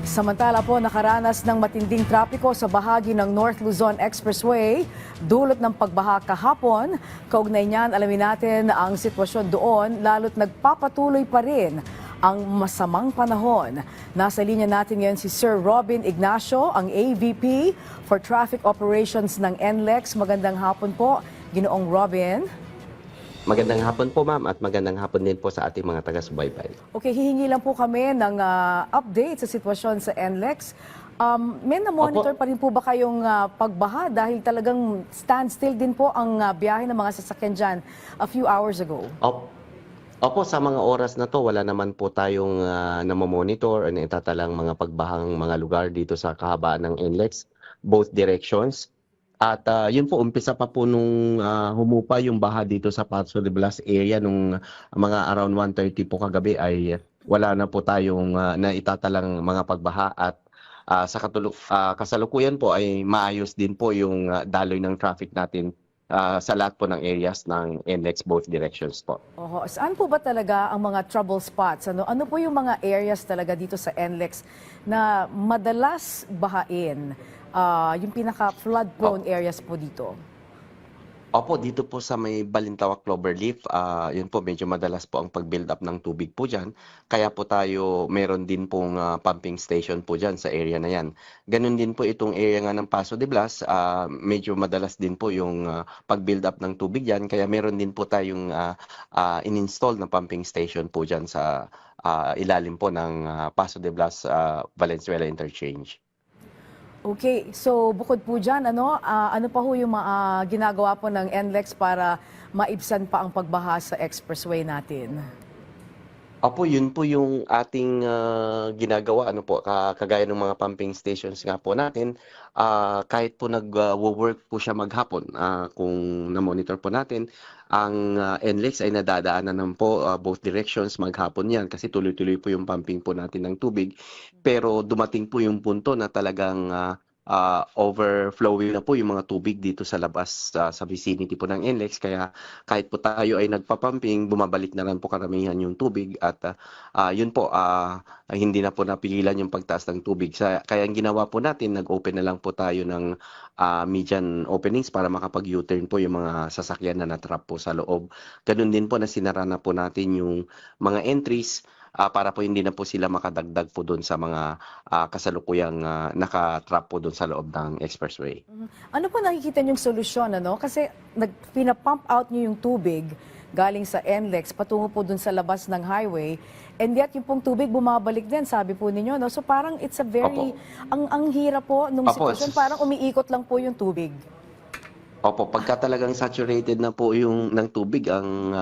Samantala po, nakaranas ng matinding trapiko sa bahagi ng North Luzon Expressway, dulot ng pagbaha kahapon. Kaugnay niyan, alamin natin ang sitwasyon doon, lalo't nagpapatuloy pa rin ang masamang panahon. Nasa linya natin ngayon si Sir Robin Ignacio, ang AVP for Traffic Operations ng NLEX. Magandang hapon po, Ginoong Robin. Magandang hapon po, ma'am, at magandang hapon din po sa ating mga taga-subaybay. Okay, hihingi lang po kami ng update sa sitwasyon sa NLEX. May na-monitor pa rin po ba kayong pagbaha dahil talagang standstill din po ang biyahe ng mga sasakyan dyan a few hours ago? Opo, sa mga oras na to, wala naman po tayong namomonitor o naitatalang mga pagbahang mga lugar dito sa kahabaan ng NLEX, both directions. At yun po, umpisa pa po nung humupa yung baha dito sa Paso de Blas area nung mga around 1:30 po kagabi ay wala na po tayong naitatalang mga pagbaha at sa kasalukuyan po ay maayos din po yung daloy ng traffic natin sa lahat po ng areas ng NLEX both directions po. Oho. Saan po ba talaga ang mga trouble spots? Ano po yung mga areas talaga dito sa NLEX na madalas bahain? Yung pinaka-flood prone areas po dito? Opo, dito po sa may Balintawak Cloverleaf, yun po medyo madalas po ang pag-build up ng tubig po dyan. Kaya po tayo meron din pong pumping station po dyan sa area na yan. Ganun din po itong area nga ng Paso de Blas, medyo madalas din po yung pag-build up ng tubig dyan. Kaya meron din po tayong in-install na pumping station po dyan sa ilalim po ng Paso de Blas Valenzuela Interchange. Okay, so bukod po dyan, ano pa ho yung ginagawa po ng NLEX para maibsan pa ang pagbaha sa expressway natin? Opo, yun po yung ating ginagawa, ano po, kagaya ng mga pumping stations nga po natin, kahit po nag-work po siya maghapon, kung na-monitor po natin, ang NLEX ay nadadaanan naman po both directions maghapon yan kasi tuloy-tuloy po yung pumping po natin ng tubig. Pero dumating po yung punto na talagang overflowing na po yung mga tubig dito sa labas sa vicinity po ng NLEX. Kaya kahit po tayo ay nagpapumping, bumabalik na lang po karamihan yung tubig at yun po, hindi na po napigilan yung pagtaas ng tubig. Kaya ang ginawa po natin, nag-open na lang po tayo ng median openings para makapag-U-turn po yung mga sasakyan na natrap po sa loob. Ganun din po na sinara na po natin yung mga entries para po hindi na po sila makadagdag po doon sa mga kasalukuyang nakatrap po doon sa loob ng expressway. Ano po nakikita niyong solusyon? Kasi pinapump out niyo yung tubig galing sa NLEX patungo po dun sa labas ng highway, and yet yung pong tubig bumabalik din, sabi po ninyo. No? So parang it's a very, ang hirap po nung sitwasyon, parang umiikot lang po yung tubig. Opo, pagka talagang saturated na po yung ng tubig ang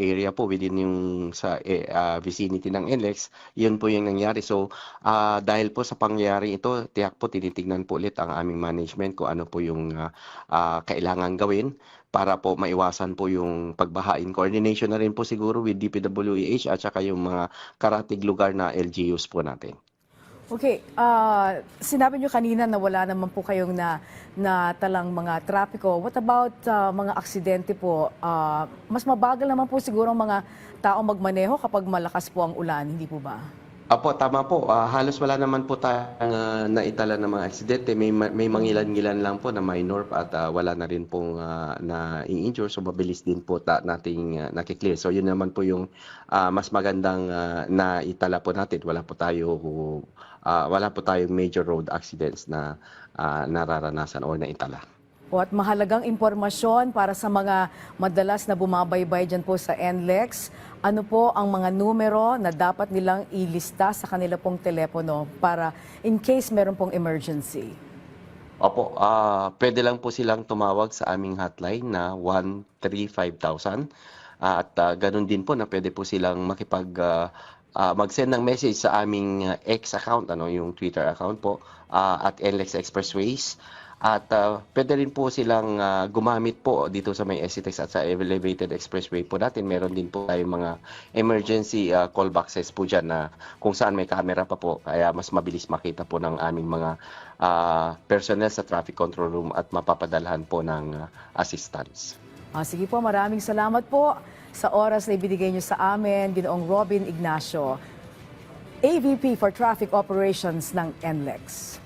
area po within yung sa vicinity ng NLEX, yun po yung nangyari. So dahil po sa pangyayari ito, tiyak po tinitingnan po ulit ang aming management kung ano po yung kailangan gawin para po maiwasan po yung pagbahain. Coordination na rin po siguro with DPWH at saka yung mga karatig lugar na LGUs po natin. Okay, sinabi niyo kanina na wala naman po kayong na talang mga trapiko. What about mga aksidente po? Mas mabagal naman po siguro ang mga tao magmaneho kapag malakas po ang ulan, hindi po ba? Apo, tama po. Halos wala naman po tayong naitala ng mga aksidente. May mangilan-ngilan lang po na minor at wala na rin pong na-injure. So mabilis din po nating nakiklear. So yun naman po yung mas magandang naitala po natin. Wala po tayong major road accidents na nararanasan o naitala. At mahalagang impormasyon para sa mga madalas na bumabaybay dyan po sa NLEX. Ano po ang mga numero na dapat nilang ilista sa kanila pong telepono para in case meron pong emergency? Opo, pwede lang po silang tumawag sa aming hotline na 135,000 at ganun din po na pwede po silang mag-send ng message sa aming X account, yung Twitter account po, at NLEX Expressways. At pwede rin po silang gumamit po dito sa may SCTEX at sa Elevated Expressway po natin. Meron din po tayong mga emergency call boxes po dyan na kung saan may camera pa po. Kaya mas mabilis makita po ng aming mga personnel sa traffic control room at mapapadalhan po ng assistance. Sige po, maraming salamat po sa oras na ibinigay niyo sa amin, Ginoong Robin Ignacio. AVP for Traffic Operations ng NLEX.